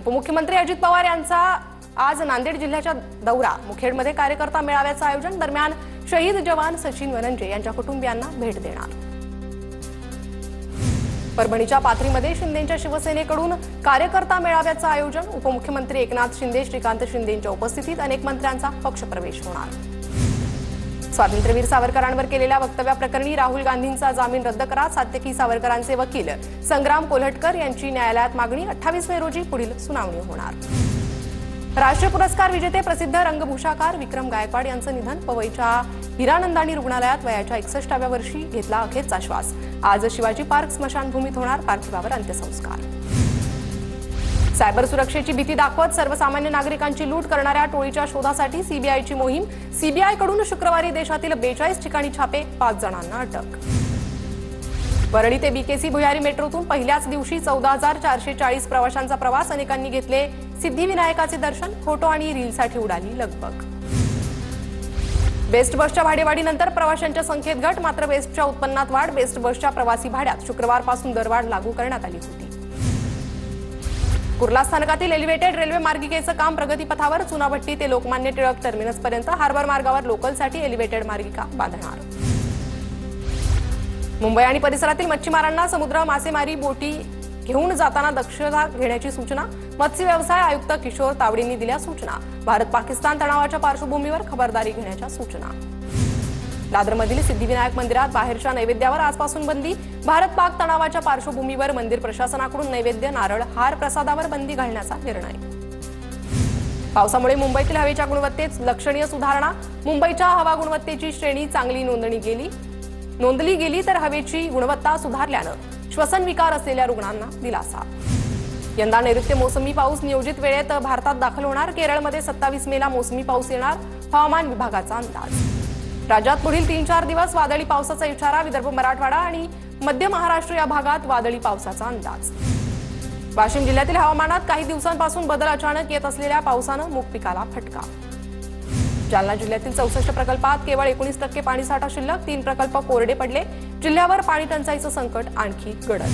उपमुख्यमंत्री अजित पवार यांचा आज नांदेड जिल्ह्याच्या दौरा, मुखेडमध्ये कार्यकर्ता मेळाव्याचं आयोजन। दरम्यान शहीद जवान सचिन वनंजे यांच्या कुटुंबियांना भेट देणार। परभणीच्या पाथरीमध्ये शिंदेंच्या शिवसेनेकडून कार्यकर्ता मेळाव्याचं आयोजन। उपमुख्यमंत्री एकनाथ शिंदे, श्रीकांत शिंदेंच्या उपस्थितीत अनेक मंत्र्यांचा पक्षप्रवेश होणार। स्वातंत्र्यवीर सावरकरांवर केलेल्या वक्तव्याप्रकरणी राहुल गांधींचा जामीन रद्द करा, सात्यकी सावरकरांचे वकील संग्राम कोल्हटकर यांची न्यायालयात मागणी। 28 मे रोजी पुढील सुनावणी होणार। राष्ट्रीय पुरस्कार विजेते प्रसिद्ध रंगभूषाकार विक्रम गायकवाड यांचं निधन। पवईच्या हिरानंदानी रुग्णालयात वयाच्या 61व्या वर्षी घेतला अखेरचा श्वास। आज शिवाजी पार्क स्मशानभूमीत होणार पार्थिवावर अंत्यसंस्कार। सायबर सुरक्षेची भीती दाखवत सर्वसामान्य नागरिकांची लूट करणाऱ्या टोळीच्या शोधासाठी सीबीआयची मोहीम। सीबीआयकडून शुक्रवारी देशातील 42 ठिकाणी छापे, 5 जणांना अटक। वरळी ते बीकेसी भुयारी मेट्रोतून पहिल्याच दिवशी 14,440 प्रवाशांचा प्रवास। अनेकांनी घेतले सिद्धिविनायकाचे दर्शन। फोटो आणि रीलसाठी उडाली लगबग। बेस्ट बसच्या भाडेवाढीनंतर प्रवाशांच्या संख्येत घट, मात्र बेस्टच्या उत्पन्नात वाढ। बेस्ट बसच्या प्रवासी भाड्यात शुक्रवारपासून दरवाढ लागू करण्यात आली होती। कुर्ला स्थानकातील एलिव्हेटेड रेल्वे मार्गिकेचं काम प्रगतीपथावर। चुनाभट्टी ते लोकमान्य टिळक टर्मिनसपर्यंत हार्बर मार्गावर लोकलसाठी एलिव्हेटेड मार्गिका बांधणार। मुंबई आणि परिसरातील मच्छीमारांना समुद्र मासेमारी बोटी घेऊन जाताना दक्षता घेण्याची सूचना। मत्स्य व्यवसाय आयुक्त किशोर तावडेंनी दिल्या सूचना। भारत पाकिस्तान तणावाच्या पार्श्वभूमीवर खबरदारी घेण्याच्या सूचना। दादरमधील सिद्धिविनायक मंदिरात बाहेरच्या नैवेद्यावर आजपासून बंदी। भारत पाक तणावाच्या पार्श्वभूमीवर मंदिर प्रशासनाकडून नैवेद्य, नारळ, हार प्रसादावर बंदी घालण्याचा निर्णय। पावसामुळे मुंबईतील हवेच्या गुणवत्तेत लक्षणीय सुधारणा। मुंबईच्या हवा गुणवत्तेची श्रेणी चांगली नोंदली गेली तर हवेची गुणवत्ता सुधारल्यानं श्वसन विकार असलेल्या रुग्णांना दिलासा। यंदा नैऋत्य मोसमी पाऊस नियोजित वेळेत भारतात दाखल होणार। केरळमध्ये 27 मेला मोसमी पाऊस येणार, हवामान विभागाचा अंदाज। राज्यात पुढील 3-4 दिवस वादळी पावसाचा इशारा। विदर्भ, मराठवाडा आणि मध्य महाराष्ट्र या भागात वादळी पावसाचा अंदाज। वाशिम जिल्ह्यातील हवामानात काही दिवसांपासून बदल, अचानक येत असलेल्या पावसानं मूग पिकाला फटका। जालना जिल्ह्यातील 64 प्रकल्पात केवळ 19% पाणीसाठा शिल्लक। 3 प्रकल्प कोरडे पडले। जिल्ह्यावर पाणी टंचाईचं संकट आणखी गडद।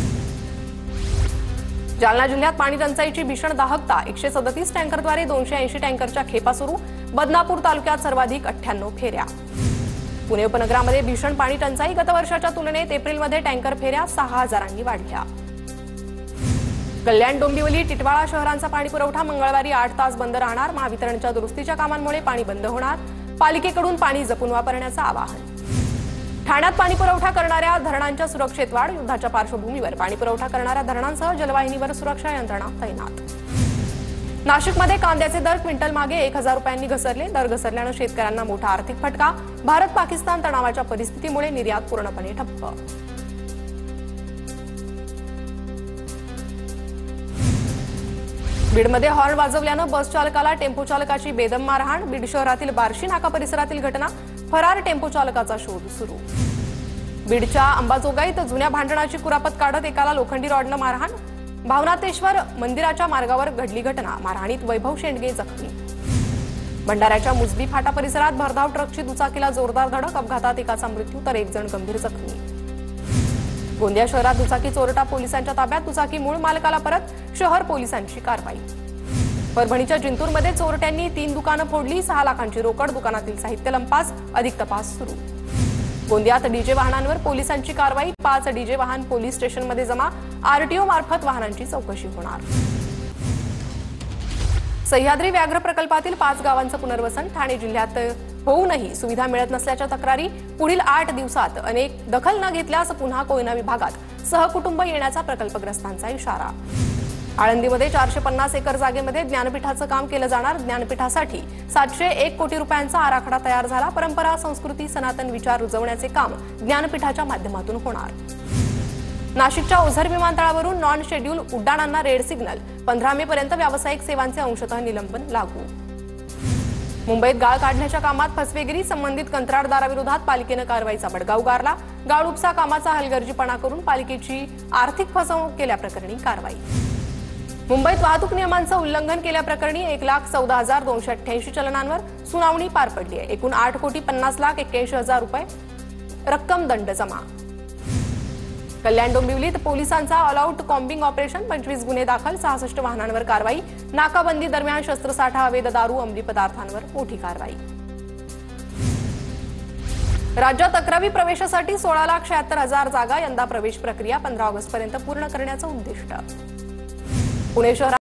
जालना जिल्ह्यात पाणी टंचाईची भीषण दाहकता। 137 टँकरद्वारे 280 टँकरच्या खेपा सुरू। बदनापूर तालुक्यात सर्वाधिक 98 फेऱ्या। पुणे उपनगरामध्ये भीषण पाणी टंचाई। गत वर्षाच्या तुलनेत एप्रिलमध्ये टँकर फेऱ्या 6000 वाढल्या। कल्याण, डोंबिवली, टिटवाळा शहरांचा पाणी पुरवठा मंगळवारी 8 तास बंद राहणार। महावितरणच्या दुरुस्तीच्या कामांमुळे पाणी बंद होणार। पालिकेकडून पाणी जपून वापरण्याचं आवाहन। ठाण्यात पाणी पुरवठा करणाऱ्या धरणांच्या सुरक्षेत वाढ। युद्धाच्या पार्श्वभूमीवर पाणी पुरवठा करणाऱ्या धरणांसह जलवाहिनीवर सुरक्षा यंत्रणा तैनात। नाशिकमध्ये कांद्याचे दर क्विंटल मागे 1000 रुपयांनी घसरले। दर घसरल्यानं शेतकऱ्यांना मोठा आर्थिक फटका। भारत पाकिस्तान तणावाच्या परिस्थितीमुळे निर्यात पूर्णपणे ठप्प। बीडमध्ये हॉर्न वाजवल्यानं बस चालकाला टेम्पो चालकाची बेदम मारहाण। बीड शहरातील बार्शी नाका परिसरातील घटना। फरार टेम्पो चालकाचा शोध सुरू। बीडच्या अंबाजोगाईत जुन्या भांडणाची कुरापत काढत एकाला लोखंडी रॉडनं मारहाण। भावनाथेश्वर मंदिराच्या मार्गावर घडली घटना। मारहाणीत वैभव शेंडगे जखमी। भंडाऱ्याच्या मुजबी फाटा परिसरात भरधाव ट्रकची दुचाकीला जोरदार धडक। अपघातात एकाचा मृत्यू तर 1 जण गंभीर जखमी। गोंदिया शहरात दुचाकी चोरटा पोलिसांच्या ताब्यात। दुचाकी मूळ मालकाला परत। शहर पोलिसांची कारवाई। परभणीच्या जिंतूरमध्ये चोरट्यांनी 3 दुकानं फोडली। 6 लाखांची रोकड, दुकानातील साहित्य लंपास। अधिक तपास सुरू। गोंदियात डीजे वाहनांवर पोलिसांची कारवाई। 5 डीजे वाहन पोलीस स्टेशनमध्ये जमा। आरटीओ मार्फत वाहनांची चौकशी होणार। सह्याद्री व्याघ्र प्रकल्पातील 5 गावांचं पुनर्वसन। ठाणे जिल्ह्यात होऊनही सुविधा मिळत नसल्याच्या तक्रारी। पुढील 8 दिवसात अनेक दखल न घेतल्यास पुन्हा कोयना विभागात सहकुटुंब येण्याचा प्रकल्पग्रस्तांचा इशारा। आळंदीमध्ये 450 एकर जागेमध्ये ज्ञानपीठाचं काम केलं जाणार। ज्ञानपीठासाठी 701 कोटी रुपयांचा आराखडा तयार झाला। परंपरा, संस्कृती, सनातन विचार रुजवण्याचे काम ज्ञानपीठाच्या माध्यमातून होणार। नाशिकच्या ओझर विमानतळावरून नॉन शेड्यूल उड्डाणांना रेड सिग्नल। 15 मे पर्यंत व्यावसायिक सेवांचे अंशतः निलंबन लागू। मुंबईत गाळ काढण्याच्या कामात फसवेगिरी। संबंधित कंत्राटदाराविरोधात पालिकेनं कारवाईचा बडगा उगारला। गाळ उपसा कामाचा हलगर्जीपणा करून पालिकेची आर्थिक फसवणूक केल्याप्रकरणी कारवाई। मुंबईत वाहतूक नियमांचं उल्लंघन केल्याप्रकरणी 1,14,288 चलनांवर सुनावणी पार पडली आहे। एकूण 8,50,81,000 रुपये रक्कम दंड जमा। कल्याण डोंबिवलीत पोलिसांचा ऑल आउट कॉम्बिंग ऑपरेशन, 25 गुन्हे दाखल, 66 वाहनांवर कारवाई, नाकाबंदी दरम्यान शस्त्रसाठा, अवैध दारू, अंमली पदार्थांवर मोठी कारवाई। राज्यात 11वी प्रवेशासाठी 16,76,000 जागा, यंदा प्रवेश प्रक्रिया 15 ऑगस्टपर्यंत पूर्ण करण्याचं उद्दिष्ट। पुणे शहरात